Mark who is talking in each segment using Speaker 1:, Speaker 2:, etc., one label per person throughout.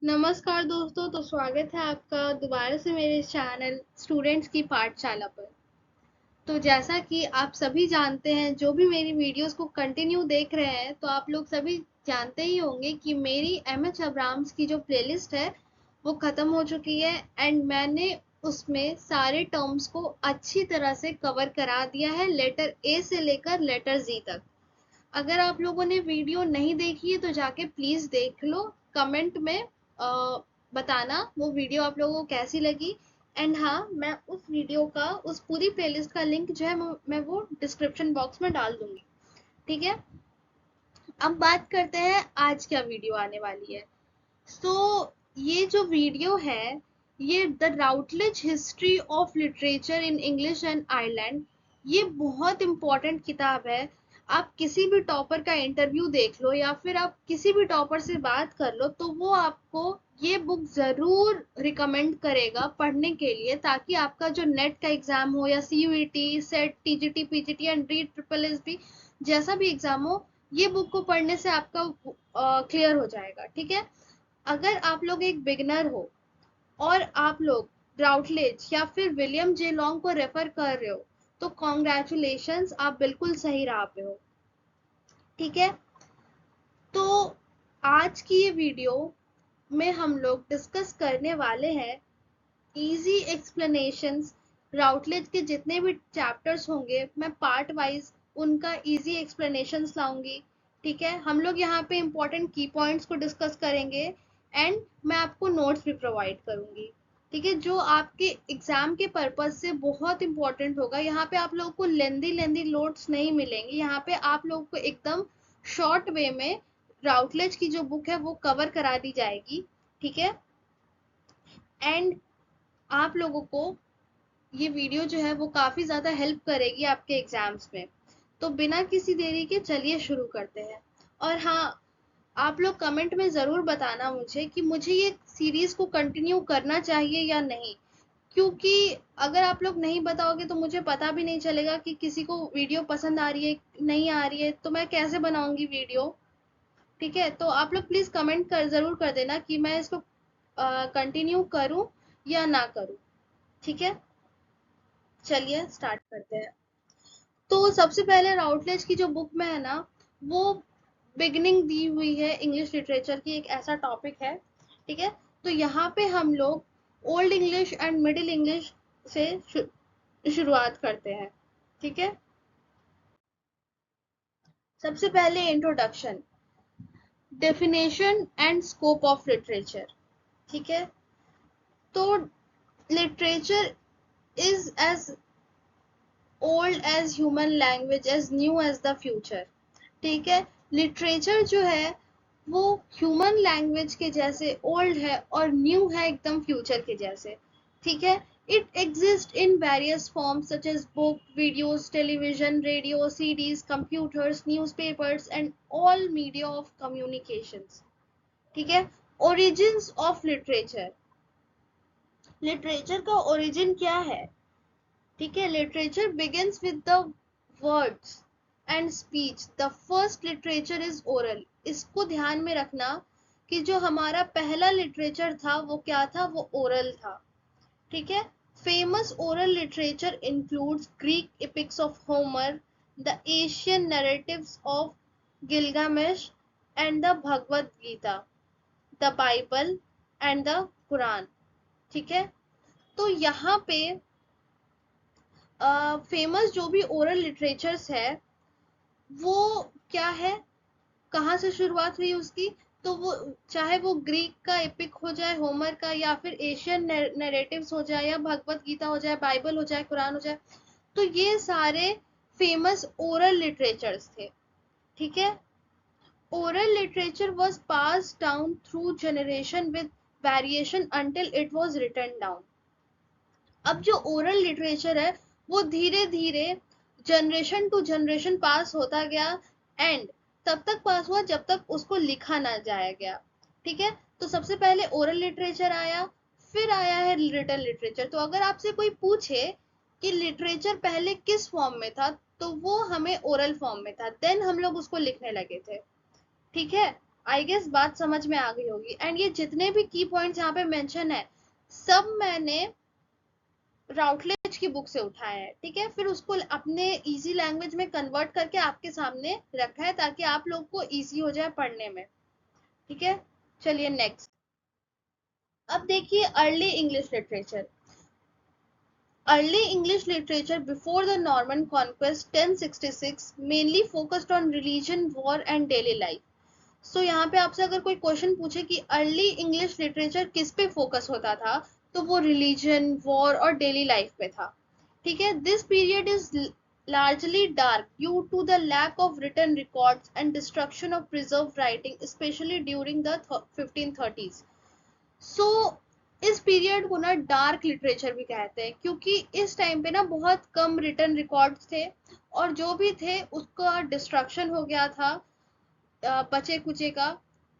Speaker 1: नमस्कार दोस्तों, तो स्वागत है आपका दोबारा से मेरे चैनल स्टूडेंट्स की पाठशाला पर। तो जैसा कि आप सभी जानते हैं, जो भी मेरी वीडियोस को कंटिन्यू देख रहे हैं, तो आप लोग सभी जानते ही होंगे कि मेरी एमएच अब्राम्स की जो प्लेलिस्ट है वो ख़त्म हो चुकी है एंड मैंने उसमें सारे टर्म्स को अच्छी तरह से कवर करा दिया है, लेटर ए से लेकर लेटर जी तक। अगर आप लोगों ने वीडियो नहीं देखी है तो जाके प्लीज देख लो। कमेंट में बताना वो वीडियो आप लोगों को कैसी लगी। एंड हाँ, मैं उस वीडियो का, उस पूरी प्लेलिस्ट का लिंक जो है मैं वो डिस्क्रिप्शन बॉक्स में डाल दूंगी। ठीक है, अब बात करते हैं आज क्या वीडियो आने वाली है। सो ये जो वीडियो है, ये the Routledge history of literature in English and Ireland, ये बहुत इंपॉर्टेंट किताब है। आप किसी भी टॉपर का इंटरव्यू देख लो या फिर आप किसी भी टॉपर से बात कर लो, तो वो आपको ये बुक जरूर रिकमेंड करेगा पढ़ने के लिए, ताकि आपका जो नेट का एग्जाम हो या CUET, set, TGT, PGT and re triple S B, जैसा भी एग्जाम हो, ये बुक को पढ़ने से आपका क्लियर हो जाएगा। ठीक है, अगर आप लोग एक बिगनर हो और आप लोग राउटलेज या फिर विलियम जे लॉन्ग को रेफर कर रहे हो, तो कॉन्ग्रेचुलेशंस, आप बिल्कुल सही राह पे हो। ठीक है, तो आज की ये वीडियो में हम लोग डिस्कस करने वाले हैं इजी एक्सप्लेनेशंस। राउटलेज के जितने भी चैप्टर्स होंगे, मैं पार्ट वाइज उनका इजी एक्सप्लेनेशंस लाऊंगी। ठीक है, हम लोग यहाँ पे इंपॉर्टेंट की पॉइंट्स को डिस्कस करेंगे एंड मैं आपको नोट्स भी प्रोवाइड करूंगी। ठीक है, जो आपके एग्जाम के पर्पज से बहुत इंपॉर्टेंट होगा। यहाँ पे आप लोगों को लेंदी लेंदी नोट्स नहीं मिलेंगे, यहाँ पे आप लोगों को एकदम शॉर्ट वे में राउटलेज की जो बुक है वो कवर करा दी जाएगी। ठीक है, एंड आप लोगों को ये वीडियो जो है वो काफी ज्यादा हेल्प करेगी आपके एग्जाम्स में। तो बिना किसी देरी के चलिए शुरू करते हैं। और हाँ, आप लोग कमेंट में जरूर बताना मुझे कि मुझे ये सीरीज को कंटिन्यू करना चाहिए या नहीं, क्योंकि अगर आप लोग नहीं बताओगे तो मुझे पता भी नहीं चलेगा कि किसी को वीडियो पसंद आ रही है नहीं आ रही है, तो मैं कैसे बनाऊंगी वीडियो। ठीक है, तो आप लोग प्लीज कमेंट कर जरूर कर देना कि मैं इसको कंटिन्यू करूं या ना करूं। ठीक है, चलिए स्टार्ट करते हैं। तो सबसे पहले राउटलेज की जो बुक में है ना, वो बिगनिंग दी हुई है इंग्लिश लिटरेचर की, एक ऐसा टॉपिक है। ठीक है, तो यहाँ पे हम लोग old English and middle English से शुरुआत करते हैं। ठीक है, सबसे पहले introduction, definition and scope of literature. ठीक है, तो literature is as old as human language, as new as the future. ठीक है, लिटरेचर जो है वो ह्यूमन लैंग्वेज के जैसे ओल्ड है और न्यू है एकदम फ्यूचर के जैसे। ठीक है, it exist in various forms such as book, videos, television, radio, CDs, computers, newspapers and all media of communications. ठीक है, ओरिजिन्स ऑफ लिटरेचर, लिटरेचर का ओरिजिन क्या है। ठीक है, literature begins with the words and speech, the first literature is oral. इसको ध्यान में रखना कि जो हमारा पहला लिटरेचर था वो क्या था, वो ओरल था। ठीक है, famous oral literature includes Greek epics of Homer, the Asian narratives of Gilgamesh and the Bhagavad Gita, the Bible and the Quran. ठीक है, तो यहाँ पे फेमस जो भी ओरल लिटरेचर्स है वो क्या है, कहाँ से शुरुआत हुई उसकी, तो वो चाहे वो ग्रीक का एपिक हो जाए, होमर का, या फिर एशियन नैरेटिव्स हो जाए, या भगवत गीता हो जाए, बाइबल हो जाए, कुरान हो जाए, तो ये सारे फेमस ओरल लिटरेचर्स थे। ठीक है, oral literature was passed down through generation with variation until it was written down। अब जो ओरल लिटरेचर है वो धीरे धीरे जनरेशन टू जनरेशन पास होता गया एंड तब तक पास हुआ जब तक उसको लिखा ना जाया गया। ठीक है, तो सबसे पहले ओरल लिटरेचर आया, फिर आया है रिटन लिटरेचर। तो अगर आपसे कोई पूछे कि लिटरेचर पहले किस फॉर्म में था, तो वो हमें ओरल फॉर्म में था, देन हम लोग उसको लिखने लगे थे। ठीक है, आई गेस बात समझ में आ गई होगी। एंड ये जितने भी की पॉइंट्स यहाँ पे मेंशन है, सब मैंने राउटलेज की बुक से उठाया है, ठीक है। फिर उसको अपने इजी लैंग्वेज में कन्वर्ट करके आपके सामने रखा है ताकि आप लोग को इजी हो जाए पढ़ने में, ठीक है। चलिए नेक्स्ट। अब देखिए early English literature. Early English literature before the Norman conquest 1066 mainly focused on religion, war and daily life. So यहाँ पे आपसे अगर कोई क्वेश्चन पूछे कि अर्ली इंग्लिश लिटरेचर किस पे फोकस होता था, तो वो रिलीजन, वॉर और डेली लाइफ पे था, ठीक है। This period is largely dark due to the lack of written records and destruction of preserved writing, especially during the 1530s. So इस पीरियड को ना डार्क लिटरेचर भी कहते हैं, क्योंकि इस टाइम पे ना बहुत कम रिटन रिकॉर्ड्स थे और जो भी थे उसका डिस्ट्रक्शन हो गया था, बचे कुचे का।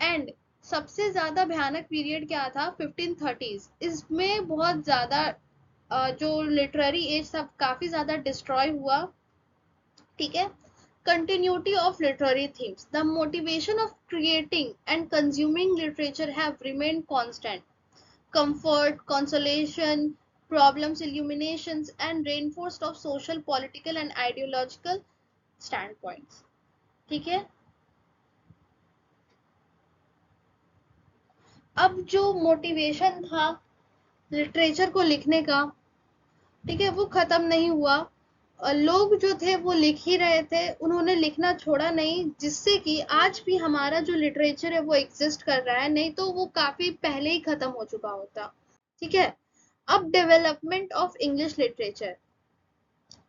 Speaker 1: एंड सबसे ज्यादा भयानक पीरियड क्या था, 1530s। इसमें बहुत ज्यादा जो लिटरेरी एज था काफी ज्यादा डिस्ट्रॉय हुआ, ठीक है। continuity of literary themes, the motivation of creating and consuming literature have remained constant. Comfort, consolation, problems, illuminations and reinforced of social, political and ideological standpoints, ठीक है। अब जो मोटिवेशन था लिटरेचर को लिखने का, ठीक है, वो खत्म नहीं हुआ। लोग जो थे वो लिख ही रहे थे, उन्होंने लिखना छोड़ा नहीं, जिससे कि आज भी हमारा जो लिटरेचर है वो एग्जिस्ट कर रहा है, नहीं तो वो काफी पहले ही खत्म हो चुका होता, ठीक है। अब development of English literature.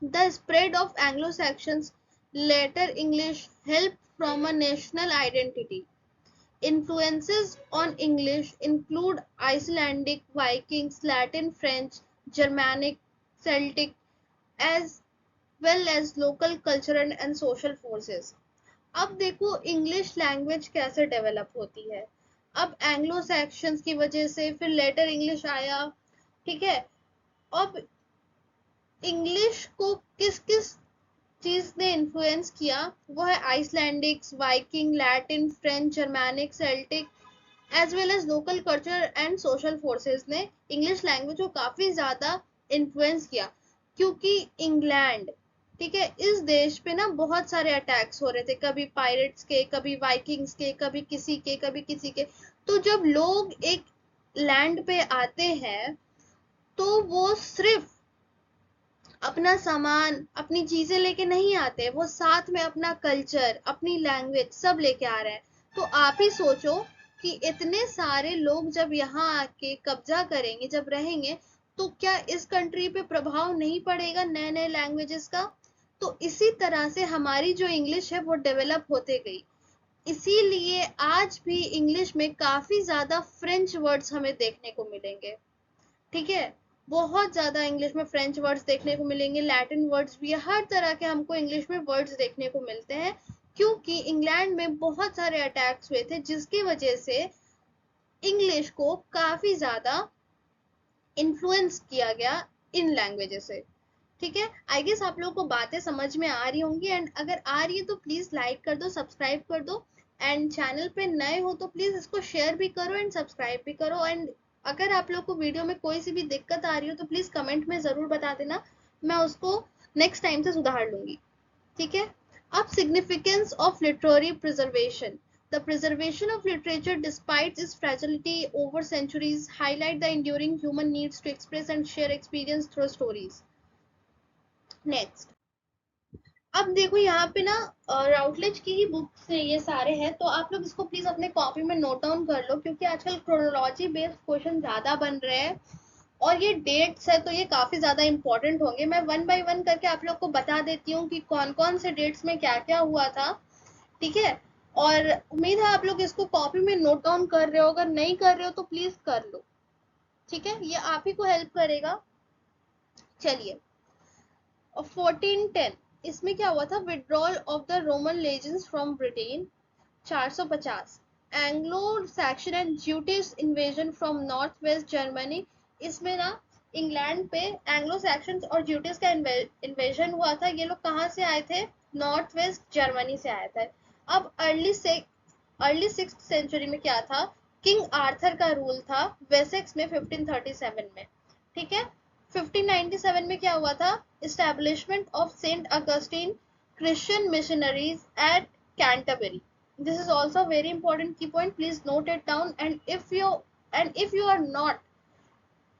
Speaker 1: The spread of Anglo Saxons later English help from a national identity. Influences on English include Icelandic, Vikings, Latin, French, Germanic, Celtic, as well as local cultural and social forces. अब देखो English language कैसे develop होती है। अब Anglo Saxons की वजह से फिर लेटर इंग्लिश आया, ठीक है। अब इंग्लिश को किस किस चीज ने इन्फ्लुएंस किया, वो है Icelandics, Viking, Latin, French, Germanic, Celtic as well as local culture and social forces ने इंग्लिश लैंग्वेज को काफी ज्यादा इन्फ्लुएंस किया, क्योंकि इंग्लैंड, ठीक है, इस देश पे ना बहुत सारे अटैक्स हो रहे थे, कभी पायरेट्स के, कभी वाइकिंग्स के, कभी किसी के, कभी किसी के। तो जब लोग एक लैंड पे आते हैं तो वो सिर्फ अपना सामान, अपनी चीजें लेके नहीं आते, वो साथ में अपना कल्चर, अपनी लैंग्वेज सब लेके आ रहे हैं। तो आप ही सोचो कि इतने सारे लोग जब यहाँ आके कब्जा करेंगे, जब रहेंगे, तो क्या इस कंट्री पे प्रभाव नहीं पड़ेगा नए नए लैंग्वेजेस का। तो इसी तरह से हमारी जो इंग्लिश है वो डेवलप होते गई। इसीलिए आज भी इंग्लिश में काफी ज्यादा फ्रेंच वर्ड्स हमें देखने को मिलेंगे, ठीक है। बहुत ज्यादा इंग्लिश में फ्रेंच वर्ड्स देखने को मिलेंगे, लैटिन वर्ड्स भी, हर तरह के हमको इंग्लिश में वर्ड्स देखने को मिलते हैं, क्योंकि इंग्लैंड में बहुत सारे अटैक्स हुए थे जिसकी वजह से इंग्लिश को काफी ज्यादा इन्फ्लुएंस किया गया इन लैंग्वेजेस से, ठीक है। आई गेस आप लोगों को बातें समझ में आ रही होंगी, एंड अगर आ रही है तो प्लीज लाइक कर दो, सब्सक्राइब कर दो, एंड चैनल पे नए हो तो प्लीज इसको शेयर भी करो एंड सब्सक्राइब भी करो। एंड अगर आप लोग को वीडियो में कोई सी भी दिक्कत आ रही हो तो प्लीज कमेंट में जरूर बता देना, मैं उसको नेक्स्ट टाइम से सुधार लूंगी, ठीक है। अब significance of literary preservation. The preservation of literature, despite its fragility over centuries, highlight the enduring human needs to express and share experience through stories. Next. अब देखो यहाँ पे ना राउटलेज की ही बुक से ये सारे हैं, तो आप लोग इसको प्लीज अपने कॉपी में नोट डाउन कर लो, क्योंकि आजकल क्रोनोलॉजी बेस्ड क्वेश्चन ज्यादा बन रहे हैं और ये डेट्स है तो ये काफी ज्यादा इंपॉर्टेंट होंगे। मैं वन बाय वन करके आप लोग को बता देती हूँ कि कौन कौन से डेट्स में क्या क्या हुआ था, ठीक है। और उम्मीद है आप लोग इसको कॉपी में नोट डाउन कर रहे हो, अगर नहीं कर रहे हो तो प्लीज कर लो, ठीक है, ये आप ही को हेल्प करेगा। चलिए 1410, इसमें क्या हुआ था, withdrawal of the Roman legends from Britain. 450, Anglo Saxon and Jutish invasion from north west Germany. इसमें ना इंग्लैंड पे एंग्लो सैक्सन और ज्यूटिश का इन्वेजन हुआ था। ये लोग कहाँ से आए थे, नॉर्थ वेस्ट जर्मनी से आए थे। अब अर्ली अर्ली 6th सेंचुरी में क्या था, किंग आर्थर का रूल था वेसेक्स में 1537 में, ठीक है। 1597 में क्या हुआ था, establishment of Saint Augustine Christian missionaries at Canterbury. This is also a very important key point. Please note it down. And if you are not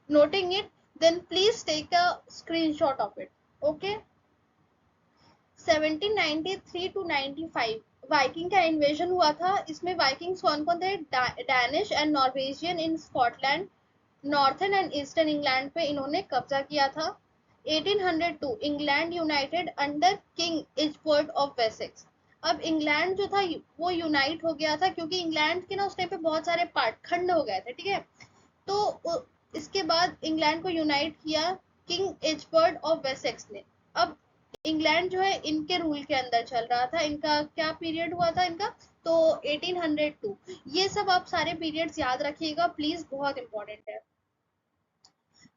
Speaker 1: noting it, then please take a screenshot of it. Okay. 1793 to 95 Viking का invasion हुआ था। इसमें Vikings कौन कौन थे, Danish and Norwegian in Scotland, northern and eastern England पे इन्होंने कब्जा किया था। 1802 England united under king Egbert of Wessex. अब इंग्लैंड जो था वो यूनाइट हो गया था, क्योंकि इंग्लैंड के ना उस टाइम पे बहुत सारे पार्ट खंड हो गए थे, ठीक है। तो इसके बाद इंग्लैंड को यूनाइट किया किंग एजबर्ट ऑफ वेसेक्स ने। अब इंग्लैंड जो है इनके रूल के अंदर चल रहा था। इनका क्या पीरियड हुआ था इनका, तो 1802। ये सब आप सारे पीरियड्स याद रखिएगा प्लीज, बहुत इंपॉर्टेंट है।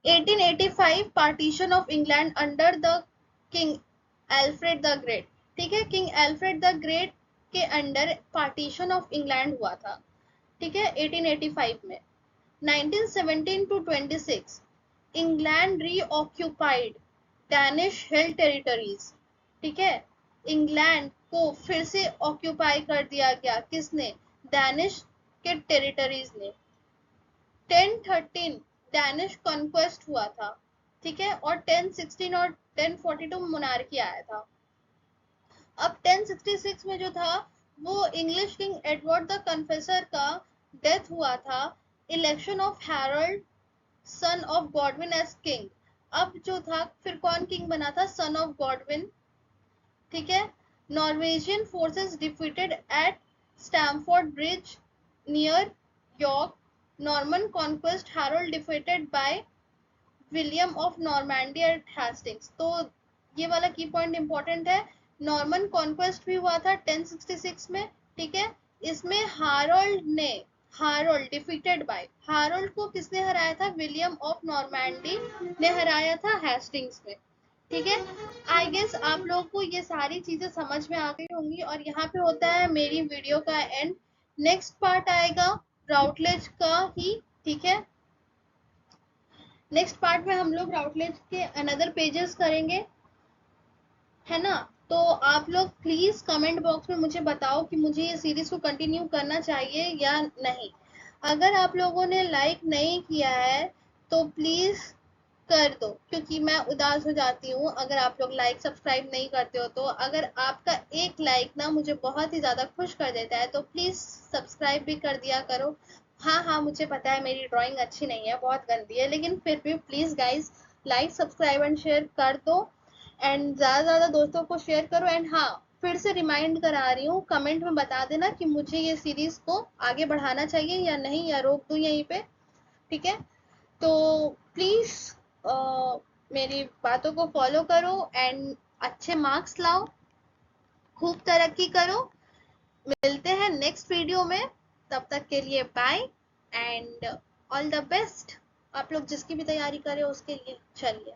Speaker 1: 1885 partition of England under the king Alfred the great, ठीक है। किंग एल्फ्रेड द ग्रेट के अंडर पार्टीशन ऑफ इंग्लैंड हुआ था, ठीक है, 1885 में। 1917 to 26 England reoccupied Danish held territories, ठीक है। इंग्लैंड को फिर से ऑक्यूपाई कर दिया गया, किसने, डैनिश के टेरिटरीज ने। 1013 डैनिश कॉन्क्वेस्ट हुआ था, ठीक है, और 1016 और 1042 में मोनार्की आया था। अब 1066 में जो था वो English king Edward the Confessor का डेथ हुआ था। Election of Harold son of Godwin as king. अब जो था फिर कौन किंग बना था, सन ऑफ गॉडविन, ठीक है। Norwegian forces defeated at Stamford Bridge near York. Norman conquest, Harold defeated by William of Normandy at Hastings. तो ये वाला की पॉइंट इंपॉर्टेंट है। नॉर्मन कॉन्क्वेस्ट भी हुआ था 1066 में, ठीक है। इसमें हारोल्ड डिफीटेड बाय, हारोल्ड को किसने हराया था, विलियम ऑफ नॉर्मैंडी ने हराया था हेस्टिंग्स में, ठीक है। आई गेस आप लोग को ये सारी चीजें समझ में आ गई होंगी, और यहाँ पे होता है मेरी वीडियो का एंड। नेक्स्ट पार्ट आएगा राउटलेज का ही, ठीक है। नेक्स्ट पार्ट में हम लोग राउटलेज के अनदर पेजेस करेंगे, है ना। तो आप लोग प्लीज कमेंट बॉक्स में मुझे बताओ कि मुझे ये सीरीज को कंटिन्यू करना चाहिए या नहीं। अगर आप लोगों ने लाइक नहीं किया है तो प्लीज कर दो, क्योंकि मैं उदास हो जाती हूँ अगर आप लोग लाइक सब्सक्राइब नहीं करते हो। तो अगर आपका एक लाइक ना मुझे बहुत ही ज़्यादा खुश कर देता है, तो प्लीज़ सब्सक्राइब भी कर दिया करो। हाँ हाँ, मुझे पता है मेरी ड्राइंग अच्छी नहीं है, बहुत गंदी है, लेकिन फिर भी please guys like subscribe and share कर दो, एंड ज़्यादा दोस्तों को शेयर करो। एंड हाँ, फिर से रिमाइंड करा रही हूँ, कमेंट में बता देना कि मुझे ये सीरीज़ को आगे बढ़ाना चाहिए या नहीं, या रोक दूँ यहीं पे, ठीक है। तो प्लीज़ मेरी बातों को फॉलो करो एंड अच्छे मार्क्स लाओ, खूब तरक्की करो। मिलते हैं नेक्स्ट वीडियो में, तब तक के लिए bye and all the best. आप लोग जिसकी भी तैयारी करें उसके लिए, चलिए।